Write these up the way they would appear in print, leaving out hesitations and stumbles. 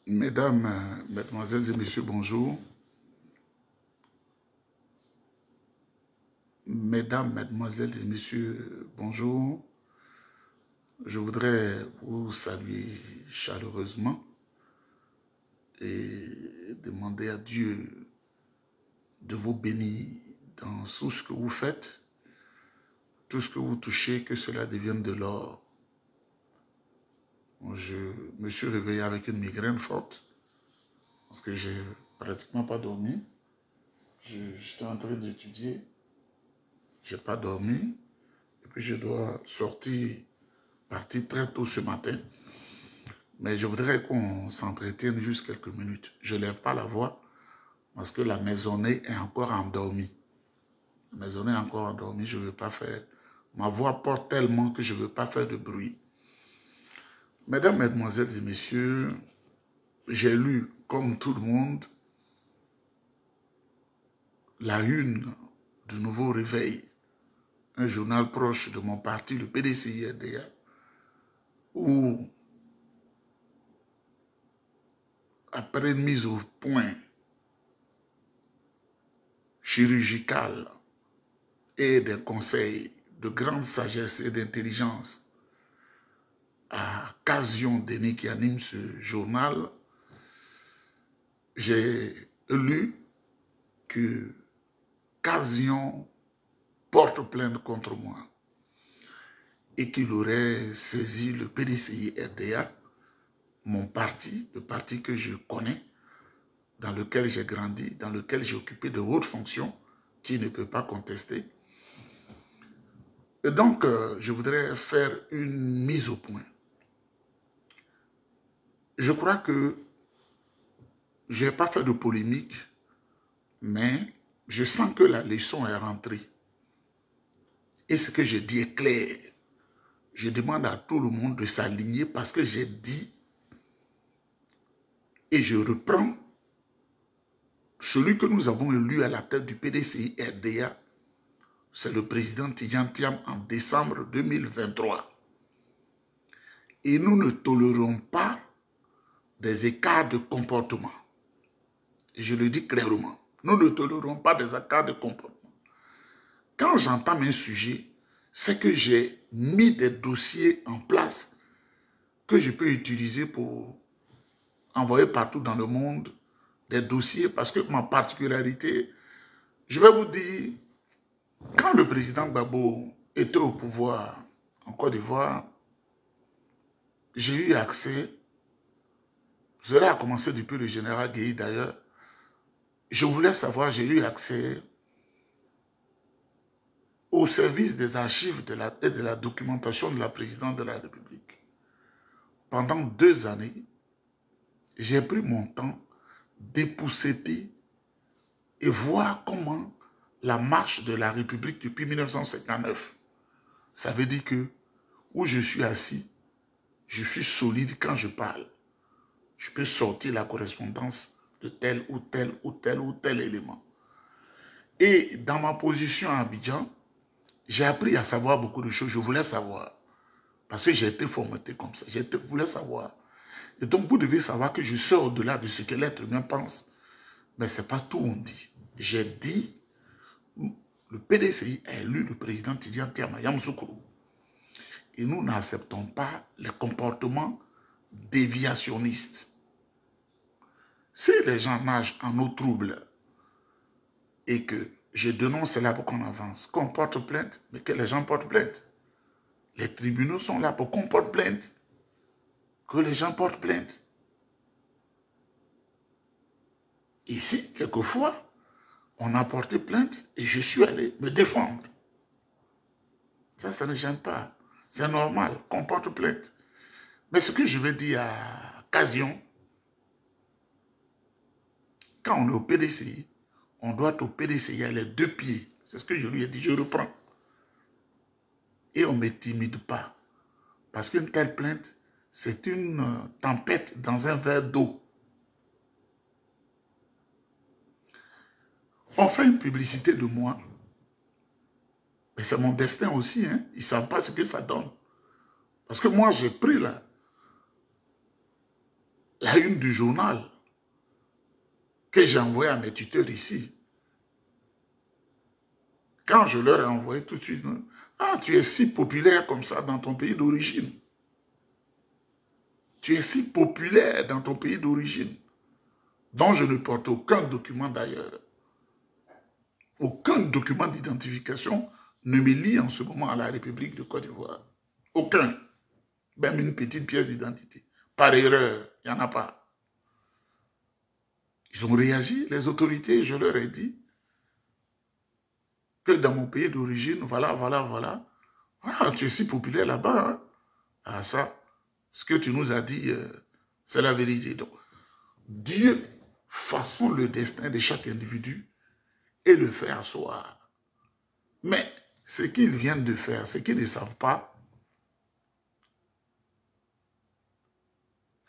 Mesdames, Mesdemoiselles et Messieurs, bonjour. Mesdames, Mesdemoiselles et Messieurs, bonjour. Je voudrais vous saluer chaleureusement et demander à Dieu de vous bénir dans tout ce que vous faites, tout ce que vous touchez, que cela devienne de l'or. Je me suis réveillé avec une migraine forte parce que j'ai pratiquement pas dormi. J'étais en train d'étudier, j'ai pas dormi et puis je dois partir très tôt ce matin. Mais je voudrais qu'on s'entretienne juste quelques minutes. Je ne lève pas la voix parce que la maisonnée est encore endormie. La maisonnée est encore endormie, je ne veux pas faire. Ma voix porte tellement que je ne veux pas faire de bruit. Mesdames, Mesdemoiselles et Messieurs, j'ai lu, comme tout le monde, la une du Nouveau Réveil, un journal proche de mon parti, le PDCI-RDA, où, après une mise au point chirurgicale et des conseils de grande sagesse et d'intelligence à Casion Denis qui anime ce journal, j'ai lu que Casion porte plainte contre moi et qu'il aurait saisi le PDCI-RDA, mon parti, le parti que je connais, dans lequel j'ai grandi, dans lequel j'ai occupé de hautes fonctions, qui ne peut pas contester. Et donc, je voudrais faire une mise au point. Je crois que je n'ai pas fait de polémique, mais je sens que la leçon est rentrée. Et ce que je dis est clair. Je demande à tout le monde de s'aligner parce que j'ai dit, et je reprends, celui que nous avons élu à la tête du PDCI-RDA, c'est le président Tidjane Thiam en décembre 2023. Et nous ne tolérons pas des écarts de comportement. Et je le dis clairement, nous ne tolérons pas des écarts de comportement. Quand j'entame un sujet, c'est que j'ai mis des dossiers en place que je peux utiliser pour envoyer partout dans le monde des dossiers parce que ma particularité, je vais vous dire, quand le président Gbagbo était au pouvoir en Côte d'Ivoire, j'ai eu accès, cela a commencé depuis le général Guèye d'ailleurs, je voulais savoir, j'ai eu accès au service des archives et de la documentation de la présidente de la République. Pendant 2 années, j'ai pris mon temps d'épousseter et voir comment la marche de la République depuis 1959, ça veut dire que où je suis assis, je suis solide quand je parle. Je peux sortir la correspondance de tel ou tel ou tel ou tel élément. Et dans ma position à Abidjan, j'ai appris à savoir beaucoup de choses. Je voulais savoir. Parce que j'ai été formaté comme ça. Je voulais savoir. Et donc, vous devez savoir que je sors au-delà de ce que l'être humain pense. Mais ce n'est pas tout, on dit. J'ai dit, le PDCI a élu le président Tidjane Thiam Yamoussoukro. Et nous n'acceptons pas les comportements déviationnistes. Si les gens nagent en eau trouble et que je dénonce cela pour qu'on avance, qu'on porte plainte, mais que les gens portent plainte. Les tribunaux sont là pour qu'on porte plainte, que les gens portent plainte. Ici, quelquefois, on a porté plainte et je suis allé me défendre. Ça ne gêne pas. C'est normal qu'on porte plainte. Mais ce que je veux dire à Casion, quand on est au PDCI, on doit au PDCI les 2 pieds. C'est ce que je lui ai dit, je reprends. Et on ne m'intimide pas. Parce qu'une telle plainte, c'est une tempête dans un verre d'eau. On fait une publicité de moi. Mais c'est mon destin aussi. Hein. Ils ne savent pas ce que ça donne. Parce que moi, j'ai pris la la une du journal que j'ai envoyé à mes tuteurs ici. Quand je leur ai envoyé tout de suite, ah, tu es si populaire comme ça dans ton pays d'origine. Tu es si populaire dans ton pays d'origine, dont je ne porte aucun document d'ailleurs. Aucun document d'identification ne me lie en ce moment à la République de Côte d'Ivoire. Aucun. Même une petite pièce d'identité. Par erreur, il n'y en a pas. Ils ont réagi, les autorités, je leur ai dit que dans mon pays d'origine, voilà. Ah, tu es si populaire là-bas. Hein? Ah, ça, ce que tu nous as dit, c'est la vérité. Donc, Dieu façonne le destin de chaque individu et le fait asseoir. Mais ce qu'ils viennent de faire, ce qu'ils ne savent pas,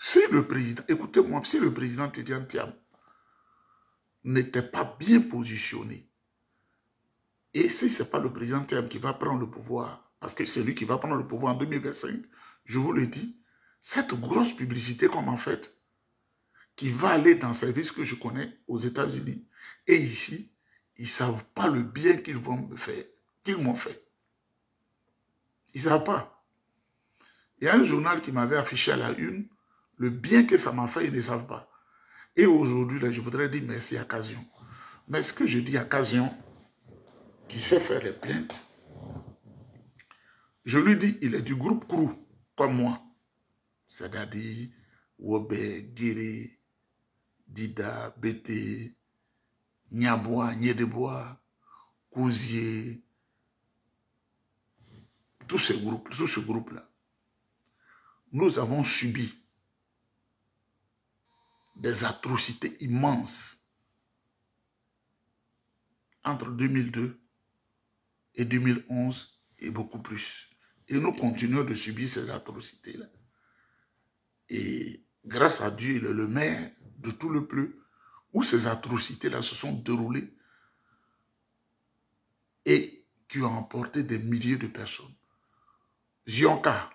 si le président, écoutez-moi, si le président Tidiane Thiam n'était pas bien positionné, et si ce n'est pas le président Thiam qui va prendre le pouvoir, parce que c'est lui qui va prendre le pouvoir en 2025, je vous le dis, cette grosse publicité qu'on en fait, qui va aller dans ces services que je connais aux États-Unis, et ici, ils ne savent pas le bien qu'ils vont me faire, qu'ils m'ont fait. Ils ne savent pas. Il y a un journal qui m'avait affiché à la une, le bien que ça m'a fait, ils ne savent pas. Et aujourd'hui, je voudrais dire merci à Occasion. Mais ce que je dis à Occasion, qui sait faire les plaintes, je lui dis, il est du groupe Crew, comme moi. C'est-à-dire, Wobe, Guéré, Dida, Bété, Niabois, Niedebois, Cousier, tout ce groupe-là. Nous avons subi des atrocités immenses entre 2002 et 2011 et beaucoup plus. Et nous continuons de subir ces atrocités-là. Et grâce à Dieu, il est le maire de tout le Pleu, où ces atrocités-là se sont déroulées et qui ont emporté des milliers de personnes. Zionka,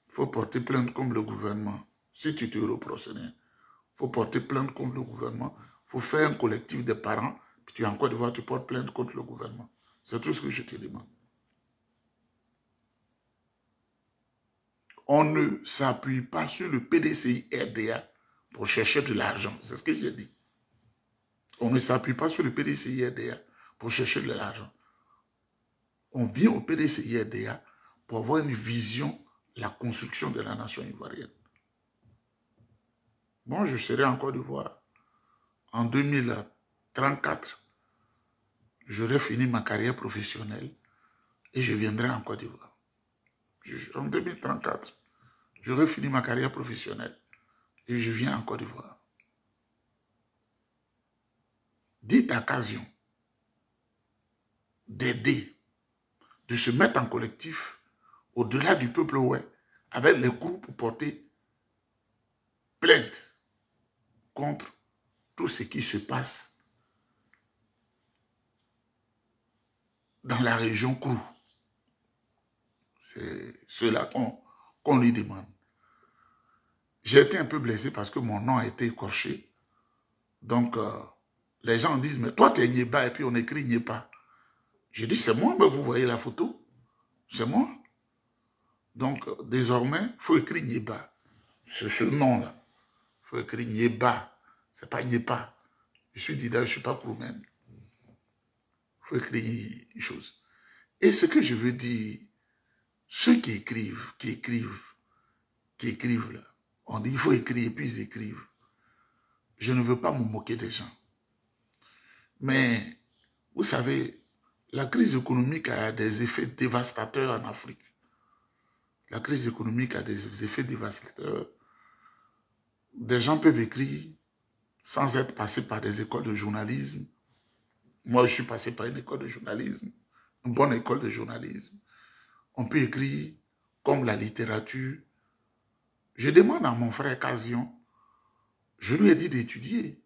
il faut porter plainte contre le gouvernement. Si tu te reproches, il faut porter plainte contre le gouvernement. Il faut faire un collectif de parents, puis tu es en Côte d'Ivoire, tu portes plainte contre le gouvernement. C'est tout ce que je te demande. On ne s'appuie pas sur le PDCI RDA pour chercher de l'argent. C'est ce que j'ai dit. On ne s'appuie pas sur le PDCI RDA pour chercher de l'argent. On vient au PDCI RDA pour avoir une vision de la construction de la nation ivoirienne. Bon, je serai en Côte d'Ivoire en 2034. J'aurai fini ma carrière professionnelle et je viendrai en Côte d'Ivoire. En 2034, j'aurai fini ma carrière professionnelle et je viens en Côte d'Ivoire. Dites à Occasion d'aider, de se mettre en collectif au-delà du peuple ouest, avec les groupes pour porter plainte contre tout ce qui se passe dans la région Krou. C'est cela qu'on lui demande. J'ai été un peu blessé parce que mon nom a été écorché. Donc, les gens disent, mais toi, tu es Nyeba, et puis on écrit Nyeba. Je dis, c'est moi, mais vous voyez la photo. C'est moi. Donc, désormais, il faut écrire Nyeba. C'est ce nom-là. Il faut écrire Nyeba. Ce n'est pas Nyeba. Je suis Dida, je ne suis pas Kroumen. Il faut écrire une chose. Et ce que je veux dire, ceux qui écrivent là, on dit il faut écrire et puis ils écrivent. Je ne veux pas me moquer des gens. Mais, vous savez, la crise économique a des effets dévastateurs en Afrique. La crise économique a des effets dévastateurs. Des gens peuvent écrire sans être passés par des écoles de journalisme. Moi, je suis passé par une école de journalisme, une bonne école de journalisme. On peut écrire comme la littérature. Je demande à mon frère Occasion, je lui ai dit d'étudier.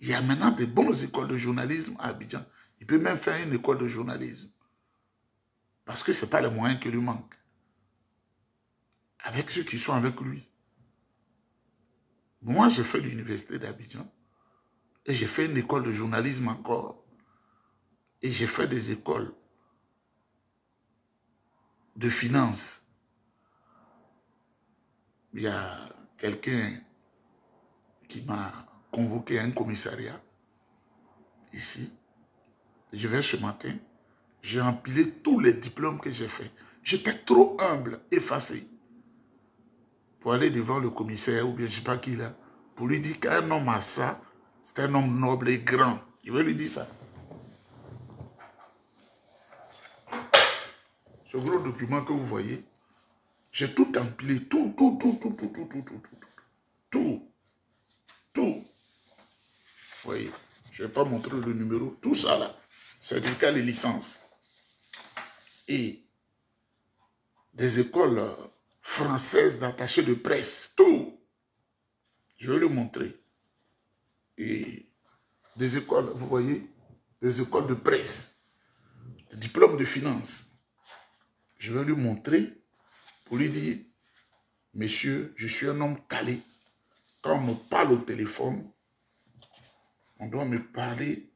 Il y a maintenant de bonnes écoles de journalisme à Abidjan. Il peut même faire une école de journalisme. Parce que ce n'est pas les moyens qui lui manquent. Avec ceux qui sont avec lui. Moi, j'ai fait l'université d'Abidjan et j'ai fait une école de journalisme encore. Et j'ai fait des écoles de finance. Il y a quelqu'un qui m'a convoqué à un commissariat ici. Je vais ce matin, j'ai empilé tous les diplômes que j'ai faits. J'étais trop humble, effacé, pour aller devant le commissaire ou bien je ne sais pas qui là, pour lui dire qu'un homme a ça, c'est un homme noble et grand. Je vais lui dire ça. Ce gros document que vous voyez, j'ai tout empilé, tout. Vous voyez, je ne vais pas montrer le numéro, tout ça là, certificat de licence. Et des écoles françaises d'attachés de presse, tout. Je vais le montrer. Et des écoles, vous voyez, des écoles de presse, des diplômes de finance. Je vais lui montrer pour lui dire, monsieur, je suis un homme calé. Quand on me parle au téléphone, on doit me parler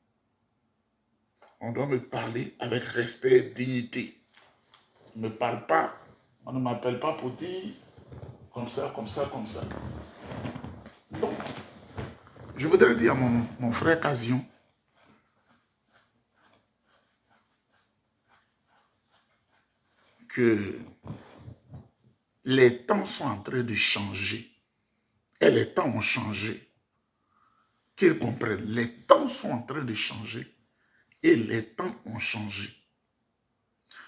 avec respect et dignité. On ne me parle pas, on ne m'appelle pas pour dire comme ça. Donc, je voudrais dire à mon frère Casion que les temps sont en train de changer. Et les temps ont changé. Qu'ils comprennent, les temps sont en train de changer. Et les temps ont changé.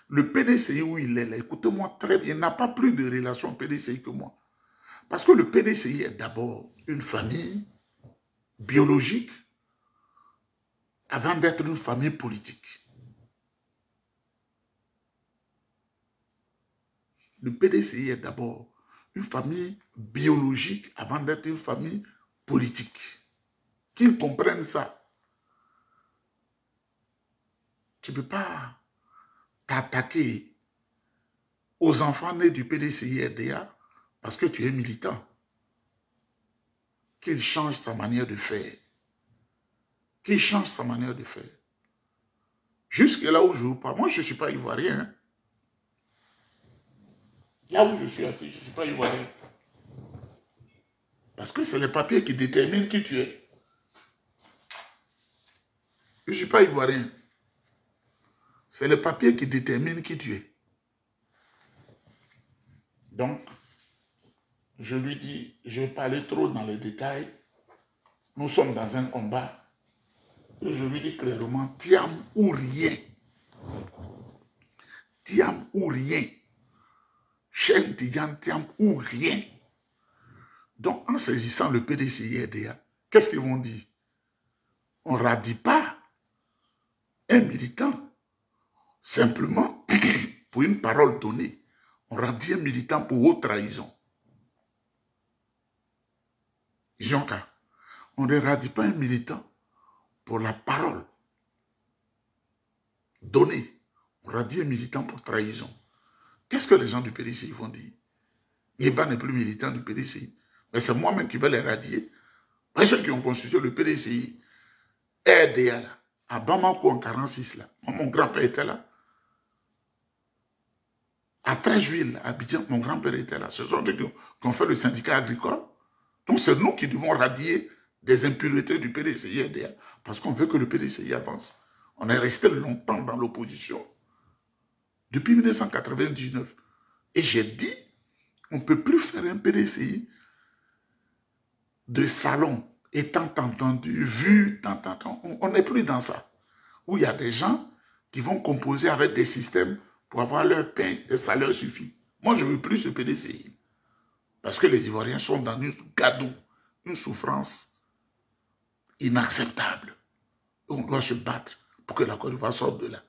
Le PDCI où il est là, écoutez-moi très bien, il n'a pas plus de relation PDCI que moi. Parce que le PDCI est d'abord une famille biologique avant d'être une famille politique. Le PDCI est d'abord une famille biologique avant d'être une famille politique. Qu'ils comprennent ça. Tu ne peux pas t'attaquer aux enfants nés du PDCI-RDA parce que tu es militant. Qu'il change sa manière de faire. Qu'il change sa manière de faire. Jusque là où je vous parle, moi je ne suis pas ivoirien. Hein. Là où je suis assis, je ne suis pas ivoirien. Parce que c'est les papiers qui déterminent qui tu es. Je ne suis pas ivoirien. C'est les papiers qui déterminent qui tu es. Donc, je lui dis, je vais pas aller trop dans les détails. Nous sommes dans un combat. Et je lui dis clairement, Tiam ou rien. Tiam ou rien. Chen Tidiane Tiam ou rien. Donc, en saisissant le PDCI-RDA, qu'est-ce qu'ils vont dire? On ne radie pas un militant simplement pour une parole donnée. On radie un militant pour haute trahison. Jonka, on ne radie pas un militant pour la parole donnée. On radie un militant pour trahison. Qu'est-ce que les gens du PDCI vont dire? Yéba n'est plus militant du PDCI. Mais c'est moi-même qui vais les radier. Parce que ceux qui ont constitué le PDCI, RDA, à Bamako en 1946, là. Mon grand-père était là. À Tréjuil, à Abidjan, mon grand-père était là. Ce sont ceux qui ont fait le syndicat agricole. Donc c'est nous qui devons radier des impuretés du PDCI RDA. Parce qu'on veut que le PDCI avance. On est resté longtemps dans l'opposition. Depuis 1999. Et j'ai dit, on ne peut plus faire un PDCI de salon, étant entendu, vu, on n'est plus dans ça. Où il y a des gens qui vont composer avec des systèmes pour avoir leur pain et ça leur suffit. Moi, je ne veux plus ce PDCI. Parce que les Ivoiriens sont dans une gadoue, une souffrance inacceptable. On doit se battre pour que la Côte d'Ivoire sorte de là.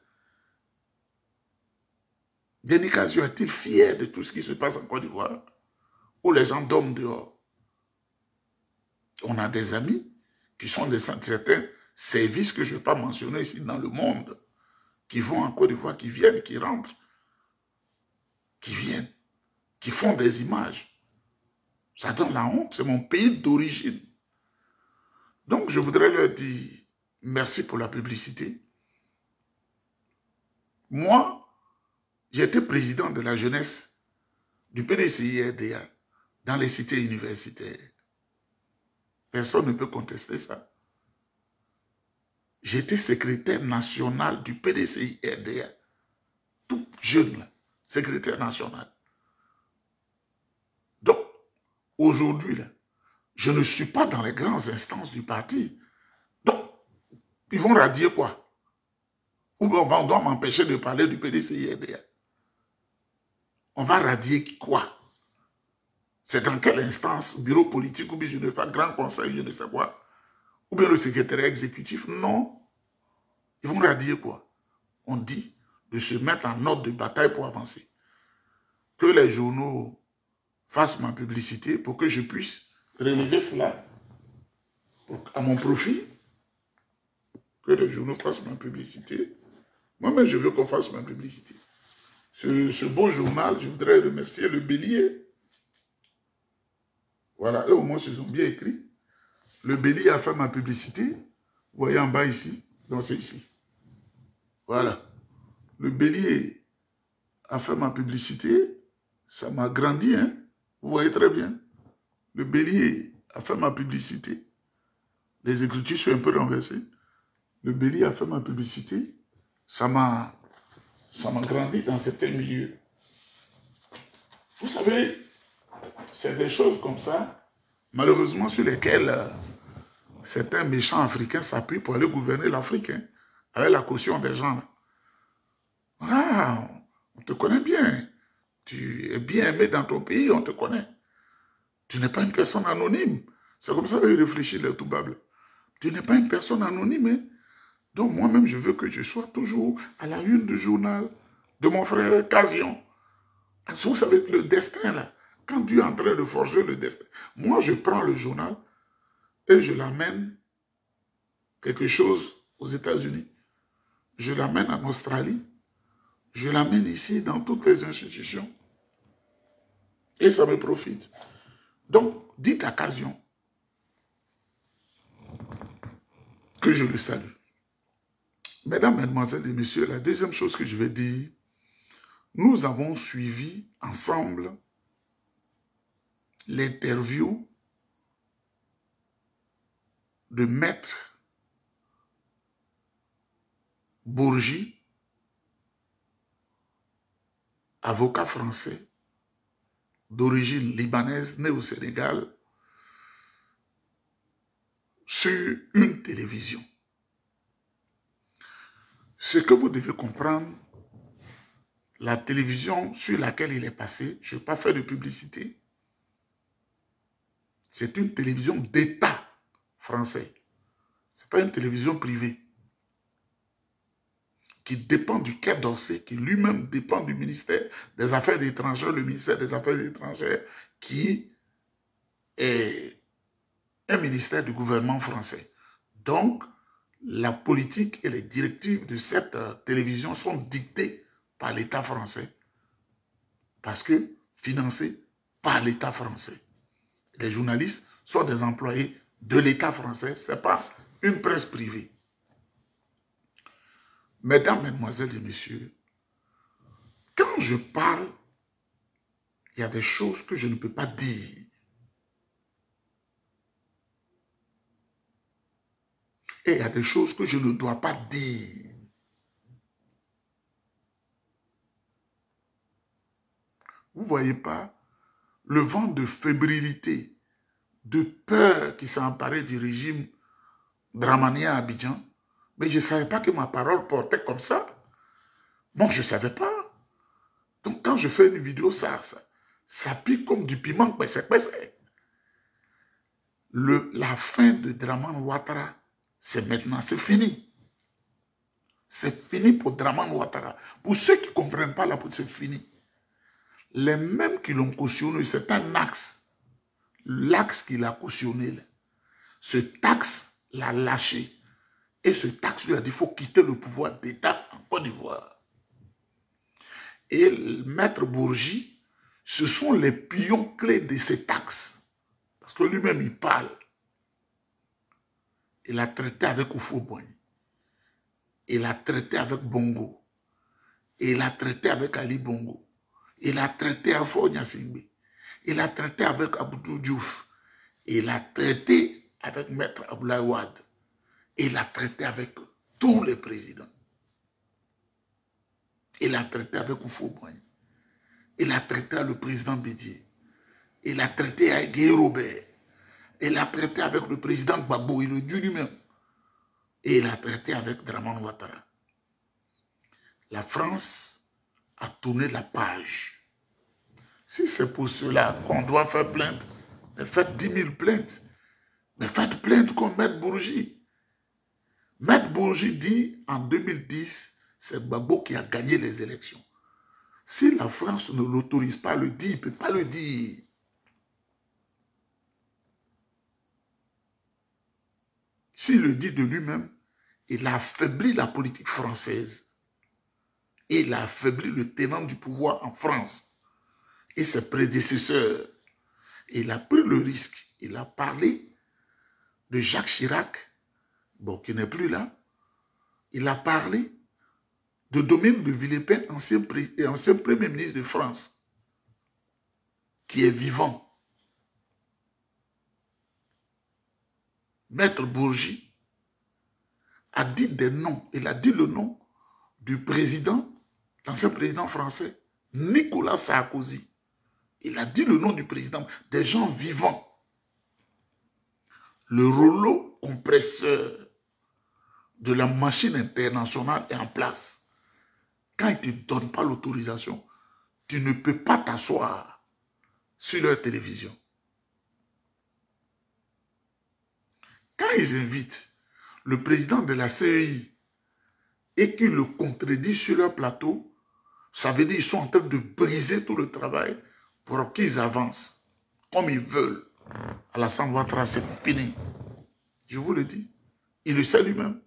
Denis Casion est-il fier de tout ce qui se passe en Côte d'Ivoire, où les gens dorment dehors? On a des amis qui sont de certains services que je ne vais pas mentionner ici dans le monde, qui vont en Côte d'Ivoire, qui viennent, qui rentrent, qui viennent, qui font des images. Ça donne la honte, c'est mon pays d'origine. Donc, je voudrais leur dire merci pour la publicité. Moi, j'étais président de la jeunesse du PDCI-RDA dans les cités universitaires. Personne ne peut contester ça. J'étais secrétaire national du PDCI-RDA. Tout jeune, là, secrétaire national. Donc, aujourd'hui, je ne suis pas dans les grandes instances du parti. Donc, ils vont radier quoi? Ou bien on doit m'empêcher de parler du PDCI-RDA. On va radier quoi? C'est dans quelle instance? Bureau politique ou bien je ne sais pas, grand conseil, je ne sais quoi. Ou bien le secrétariat exécutif? Non. Ils vont radier quoi? On dit de se mettre en ordre de bataille pour avancer. Que les journaux fassent ma publicité pour que je puisse relever cela à mon profit. Que les journaux fassent ma publicité. Moi-même, je veux qu'on fasse ma publicité. Ce beau journal, je voudrais remercier le Bélier. Voilà, eux au moins, ils ont bien écrit. Le Bélier a fait ma publicité. Vous voyez en bas ici. Donc, c'est ici. Voilà. Le Bélier a fait ma publicité. Ça m'a grandi, hein. Vous voyez très bien. Le Bélier a fait ma publicité. Les écritures sont un peu renversées. Le Bélier a fait ma publicité. Ça m'a grandi dans certains milieux. Vous savez, c'est des choses comme ça, malheureusement, sur lesquelles certains méchants africains s'appuient pour aller gouverner l'Afrique, hein, avec la caution des gens. Ah, on te connaît bien. Tu es bien aimé dans ton pays, on te connaît. Tu n'es pas une personne anonyme. C'est comme ça qu'ils réfléchissent, les Toubables. Tu n'es pas une personne anonyme. Hein? Donc moi-même, je veux que je sois toujours à la une du journal de mon frère Casion. Vous savez, le destin, là, quand Dieu est en train de forger le destin, moi, je prends le journal et je l'amène quelque chose aux États-Unis. Je l'amène en Australie. Je l'amène ici dans toutes les institutions. Et ça me profite. Donc, dites à Casion que je le salue. Mesdames, Mesdemoiselles et Messieurs, la deuxième chose que je vais dire, nous avons suivi ensemble l'interview de Maître Bourgi, avocat français d'origine libanaise, né au Sénégal, sur une télévision. Ce que vous devez comprendre, la télévision sur laquelle il est passé, je n'ai pas fait de publicité, c'est une télévision d'État français. Ce n'est pas une télévision privée qui dépend du Quai d'Orsay, qui lui-même dépend du ministère des Affaires étrangères, le ministère des Affaires étrangères, qui est un ministère du gouvernement français. Donc, la politique et les directives de cette télévision sont dictées par l'État français, parce que financées par l'État français. Les journalistes sont des employés de l'État français, ce n'est pas une presse privée. Mesdames, Mesdemoiselles et Messieurs, quand je parle, il y a des choses que je ne peux pas dire. Et il y a des choses que je ne dois pas dire. Vous ne voyez pas le vent de fébrilité, de peur qui s'est emparé du régime Dramani à Abidjan? Mais je ne savais pas que ma parole portait comme ça. Bon, je ne savais pas. Donc quand je fais une vidéo, ça pique comme du piment, pèse. La fin de Dramani Ouattara, c'est maintenant, c'est fini. C'est fini pour Dramani Ouattara. Pour ceux qui ne comprennent pas la politique, c'est fini. Les mêmes qui l'ont cautionné, c'est un axe. L'axe qu'il a cautionné, ce taxe l'a lâché. Et ce taxe lui a dit qu'il faut quitter le pouvoir d'État en Côte d'Ivoire. Et Maître Bourgi, ce sont les pions clés de ces taxes. Parce que lui-même, il parle. Il a traité avec Houphouët-Boigny. Il a traité avec Bongo. Il a traité avec Ali Bongo. Il a traité avec Faure Gnassingbé. Il a traité avec Abdou Diouf. Il a traité avec Maître Abdoulaye Wade. Il a traité avec tous les présidents. Il a traité avec Houphouët-Boigny. Il a traité avec le président Bédié. Il a traité avec Guy Robert. Il a traité avec le président Gbagbo, il le dit lui-même. Et il a traité avec Dramane Ouattara. La France a tourné la page. Si c'est pour cela qu'on doit faire plainte, mais faites 10 000 plaintes. Mais faites plainte comme Maître Bourgi. Maître Bourgi dit en 2010, c'est Gbagbo qui a gagné les élections. Si la France ne l'autorise pas à le dire, il ne peut pas le dire. S'il le dit de lui-même, il a affaibli la politique française. Il a affaibli le tenant du pouvoir en France et ses prédécesseurs. Il a pris le risque. Il a parlé de Jacques Chirac, bon, qui n'est plus là. Il a parlé de Dominique de Villepin, ancien Premier ministre de France, qui est vivant. Maître Bourgi a dit des noms. Il a dit le nom du président, l'ancien président français, Nicolas Sarkozy. Il a dit le nom du président, des gens vivants. Le rouleau compresseur de la machine internationale est en place. Quand ils ne te donnent pas l'autorisation, tu ne peux pas t'asseoir sur leur télévision. Quand ils invitent le président de la CEI et qu'ils le contredisent sur leur plateau, ça veut dire qu'ils sont en train de briser tout le travail pour qu'ils avancent comme ils veulent. Alassane Ouattara, c'est fini. Je vous le dis. Il le sait lui-même.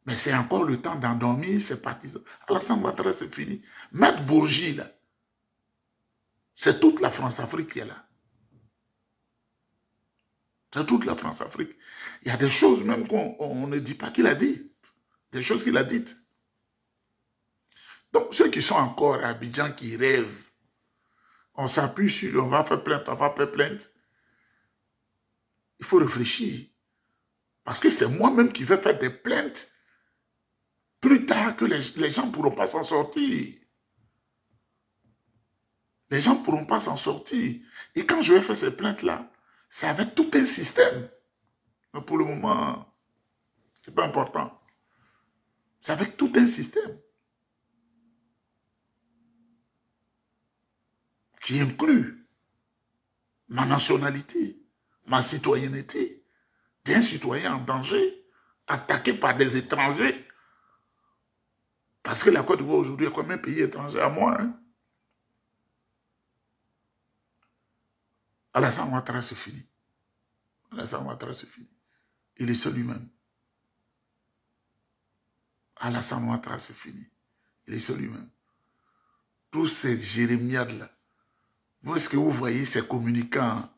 Mais c'est encore le temps d'endormir ses partisans. Alassane Ouattara, c'est fini. Maître Bourgi, là, c'est toute la France-Afrique qui est là. C'est toute la France-Afrique. Il y a des choses même qu'on ne dit pas qu'il a dit. Des choses qu'il a dites. Donc, ceux qui sont encore à Abidjan, qui rêvent, on s'appuie sur lui, on va faire plainte, on va faire plainte. Il faut réfléchir. Parce que c'est moi-même qui vais faire des plaintes plus tard que les gens ne pourront pas s'en sortir. Les gens ne pourront pas s'en sortir. Et quand je vais faire ces plaintes-là, c'est avec tout un système. Mais pour le moment, ce n'est pas important. C'est avec tout un système qui inclut ma nationalité, ma citoyenneté, d'un citoyen en danger, attaqué par des étrangers. Parce que la Côte d'Ivoire aujourd'hui est comme un pays étranger à moi. Hein? Alassane Ouattara, c'est fini. Alassane Ouattara, c'est fini. Il est seul lui-même. Alassane Ouattara, c'est fini. Il est seul lui-même. Tous ces jérémiades-là, où est-ce que vous voyez ces communicants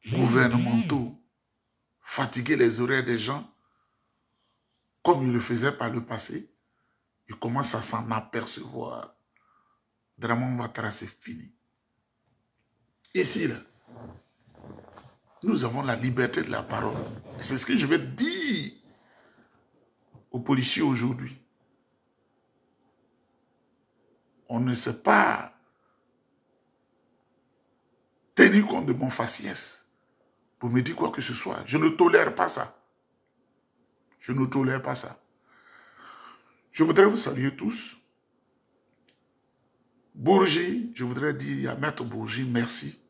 gouvernementaux fatiguer les oreilles des gens comme ils le faisaient par le passé? Ils commencent à s'en apercevoir. Dramane Ouattara, c'est fini. Ici, là, nous avons la liberté de la parole. C'est ce que je vais dire aux policiers aujourd'hui. On ne sait pas tenir compte de mon faciès pour me dire quoi que ce soit. Je ne tolère pas ça. Je ne tolère pas ça. Je voudrais vous saluer tous. Bourgi, je voudrais dire à Maître Bourgi, merci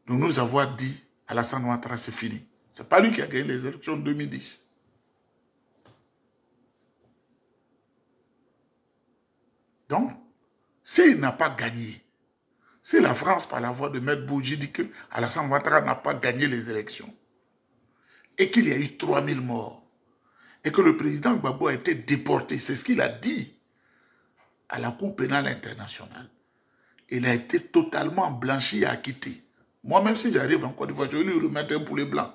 de nous avoir dit Alassane Ouattara, c'est fini. Ce n'est pas lui qui a gagné les élections de 2010. Donc, s'il n'a pas gagné, si la France, par la voix de Maître Bourgi, dit que Alassane Ouattara n'a pas gagné les élections, et qu'il y a eu 3000 morts, et que le président Gbagbo a été déporté, c'est ce qu'il a dit à la Cour pénale internationale, Il a été totalement blanchi et acquitté. Moi, même si j'arrive en Côte d'Ivoire, je vais lui remettre un poulet blanc.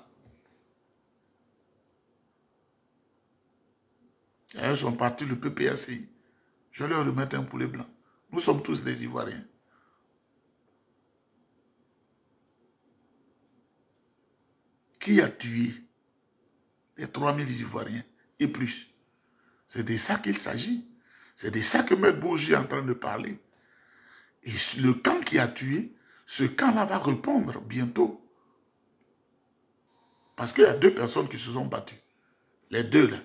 Ils sont partis, le PPACI. Je vais leur remettre un poulet blanc. Nous sommes tous des Ivoiriens. Qui a tué les 3000 Ivoiriens et plus? C'est de ça qu'il s'agit. C'est de ça que M. Bourgi est en train de parler. Et le camp qui a tué, ce camp-là va répondre bientôt. Parce qu'il y a 2 personnes qui se sont battues. Les 2 là.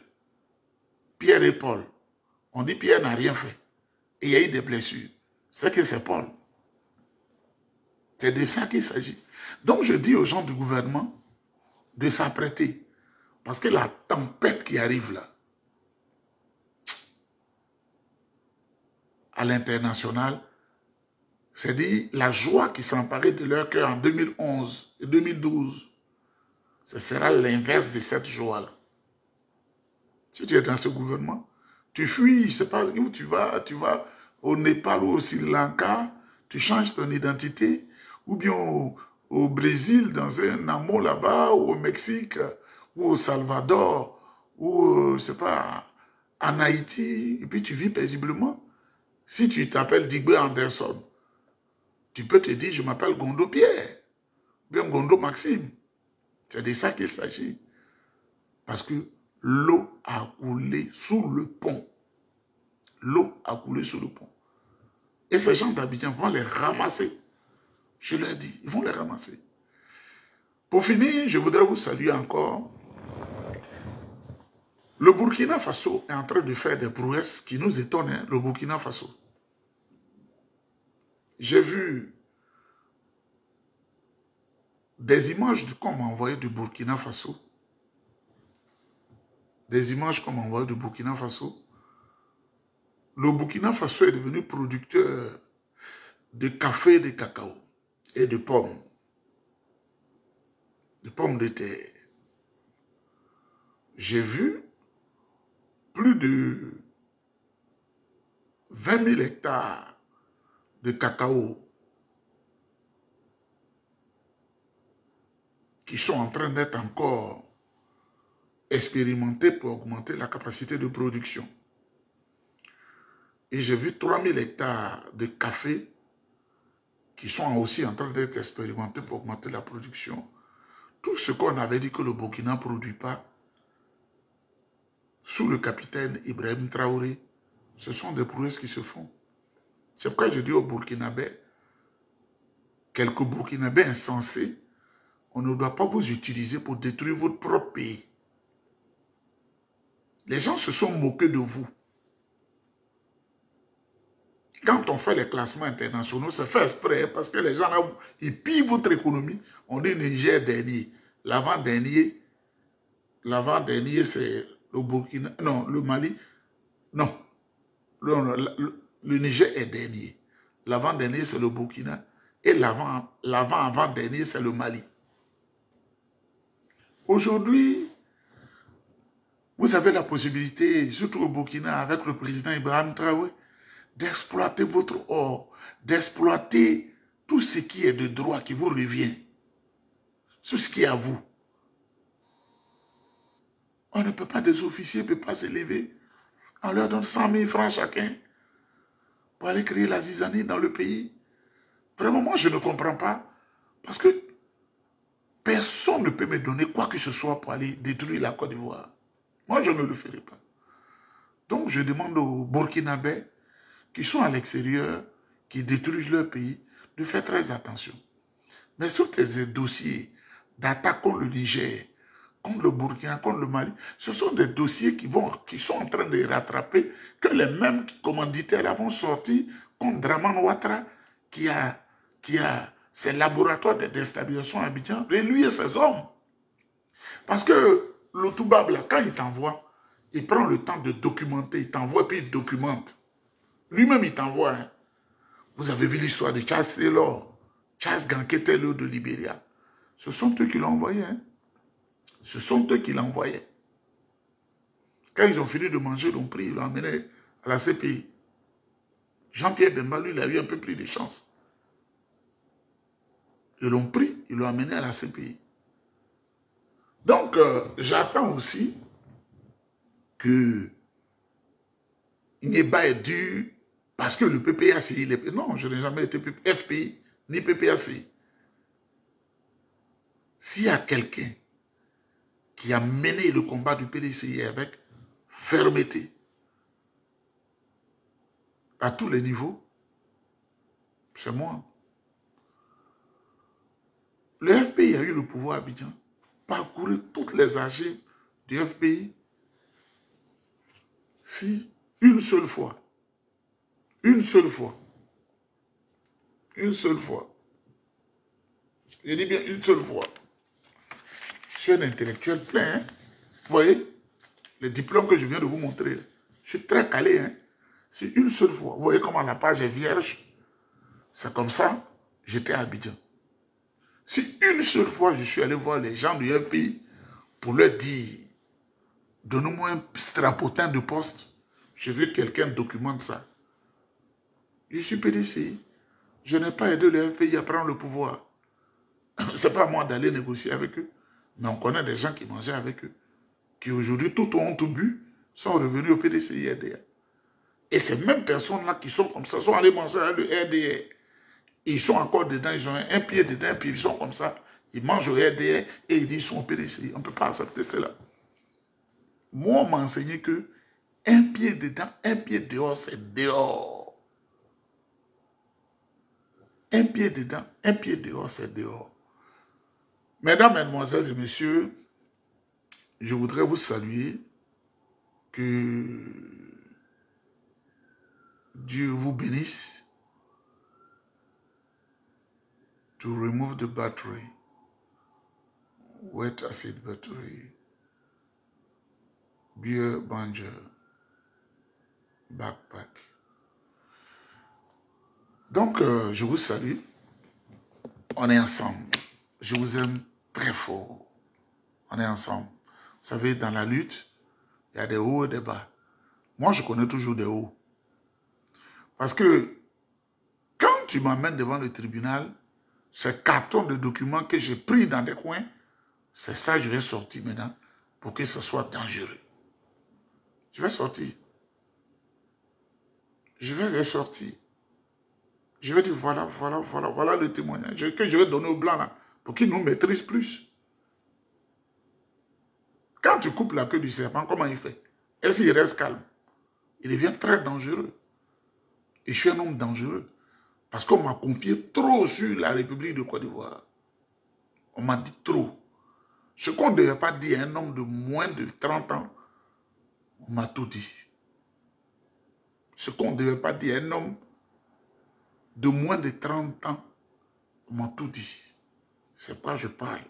Pierre et Paul. On dit Pierre n'a rien fait. Et il y a eu des blessures. C'est que c'est Paul. C'est de ça qu'il s'agit. Donc je dis aux gens du gouvernement de s'apprêter. Parce que la tempête qui arrive là, à l'international, c'est dit la joie qui s'emparait de leur cœur en 2011 et 2012. Ce sera l'inverse de cette joie-là. Si tu es dans ce gouvernement, tu fuis, je ne sais pas où tu vas au Népal ou au Sri Lanka, tu changes ton identité, ou bien au Brésil, dans un amour là-bas, ou au Mexique, ou au Salvador, ou, je ne sais pas, en Haïti, et puis tu vis paisiblement. Si tu t'appelles Digbe Anderson, tu peux te dire, je m'appelle Gondo Pierre, bien Gondo Maxime. C'est de ça qu'il s'agit. Parce que l'eau a coulé sous le pont. L'eau a coulé sous le pont. Et ces gens d'Abidjan vont les ramasser. Je leur dis, ils vont les ramasser. Pour finir, je voudrais vous saluer encore. Le Burkina Faso est en train de faire des prouesses qui nous étonnent, hein, le Burkina Faso. J'ai vu des images qu'on m'a envoyées du Burkina Faso. Des images qu'on m'a envoyées du Burkina Faso. Le Burkina Faso est devenu producteur de café et de cacao et de pommes. De pommes de terre. J'ai vu plus de 20 000 hectares de cacao qui sont en train d'être encore expérimentés pour augmenter la capacité de production. Et j'ai vu 3 000 hectares de café qui sont aussi en train d'être expérimentés pour augmenter la production. Tout ce qu'on avait dit que le Burkina ne produit pas, sous le capitaine Ibrahim Traoré, ce sont des prouesses qui se font. C'est pourquoi je dis aux Burkinabés, quelques Burkinabés insensés, on ne doit pas vous utiliser pour détruire votre propre pays. Les gens se sont moqués de vous. Quand on fait les classements internationaux, c'est fait exprès parce que les gens là, ils pillent votre économie. On dit Niger dernier. L'avant-dernier, c'est le Burkina, non, le Mali. Non, le Niger est dernier. L'avant-dernier, c'est le Burkina. Et l'avant-avant-dernier, c'est le Mali. Aujourd'hui, vous avez la possibilité, surtout au Burkina, avec le président Ibrahim Traoré, d'exploiter votre or, d'exploiter tout ce qui est de droit qui vous revient, tout ce qui est à vous. On ne peut pas, des officiers ne peuvent pas se lever. On leur donne 100 000 francs chacun pour aller créer la zizanie dans le pays. Vraiment, moi, je ne comprends pas. Parce que personne ne peut me donner quoi que ce soit pour aller détruire la Côte d'Ivoire. Moi, je ne le ferai pas. Donc, je demande aux Burkinabés qui sont à l'extérieur, qui détruisent leur pays, de faire très attention. Mais sur ces dossiers d'attaque contre le Niger, contre le Burkina, contre le Mali, ce sont des dossiers qui sont en train de rattraper, que les mêmes commanditaires là vont sortir contre Draman Ouattara, qui a ses laboratoires de déstabilisation à Abidjan, et lui et ses hommes. Parce que le Toubab, là, quand il t'envoie, il prend le temps de documenter, il t'envoie et puis il documente. Lui-même, il t'envoie. Hein. Vous avez vu l'histoire de Charles Taylor, Charles Ganké Taylor de Libéria. Ce sont eux qui l'ont envoyé. Hein. Ce sont eux qui l'ont envoyé. Quand ils ont fini de manger, ils l'ont pris, ils l'ont emmené à la CPI. Jean-Pierre Bemba, lui, il a eu un peu plus de chance. Ils l'ont pris, ils l'ont amené à la CPI. Donc, j'attends aussi que Nieba est dû, parce que le PPACI, non, je n'ai jamais été FPI, ni PPACI. S'il y a quelqu'un qui a mené le combat du PDCI avec fermeté, à tous les niveaux, c'est moi. Le FPI a eu le pouvoir à Abidjan, parcourir toutes les AG du FPI, si une seule fois, je dis bien une seule fois, je suis un intellectuel plein, hein? Vous voyez, les diplômes que je viens de vous montrer, je suis très calé, hein? C'est une seule fois. Vous voyez comment la page est vierge? C'est comme ça, j'étais à Abidjan. Si une seule fois, je suis allé voir les gens du FPI pour leur dire, donnez-moi un strapotin de poste, je veux que quelqu'un documente ça. Je suis PDCI. Je n'ai pas aidé le FPI à prendre le pouvoir. Ce n'est pas à moi d'aller négocier avec eux. Mais on connaît des gens qui mangeaient avec eux, qui aujourd'hui, tout ont tout bu, sont revenus au PDCI RDA. Et ces mêmes personnes-là qui sont comme ça, sont allés manger avec le RDA. Ils sont encore dedans, ils ont un pied dedans, puis ils sont comme ça. Ils mangent au RDA et ils disent qu'ils sont au PDCI. On ne peut pas accepter cela. Moi, on m'a enseigné que un pied dedans, un pied dehors, c'est dehors. Un pied dedans, un pied dehors, c'est dehors. Mesdames, Mesdemoiselles et Messieurs, je voudrais vous saluer, que Dieu vous bénisse. To remove the battery, wet acid battery, beer banger, backpack. Donc, je vous salue. On est ensemble. Je vous aime très fort. On est ensemble. Vous savez, dans la lutte, il y a des hauts et des bas. Moi, je connais toujours des hauts. Parce que quand tu m'amènes devant le tribunal, ces cartons de documents que j'ai pris dans des coins, c'est ça que je vais sortir maintenant pour que ce soit dangereux. Je vais sortir. Je vais les sortir. Je vais dire, voilà le témoignage que je vais donner aux Blancs là, pour qu'ils nous maîtrisent plus. Quand tu coupes la queue du serpent, comment il fait? Est-ce qu'il reste calme? Il devient très dangereux. Et je suis un homme dangereux. Parce qu'on m'a confié trop sur la République de Côte d'Ivoire. On m'a dit trop. Ce qu'on ne devait pas dire à un homme de moins de 30 ans, on m'a tout dit. Ce qu'on ne devait pas dire à un homme de moins de 30 ans, on m'a tout dit. C'est pourquoi je parle.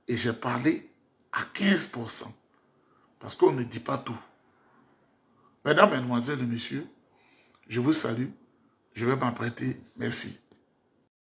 Et j'ai parlé à 15%. Parce qu'on ne dit pas tout. Mesdames, Mesdemoiselles et Messieurs, je vous salue. Je vais m'apprêter. Merci.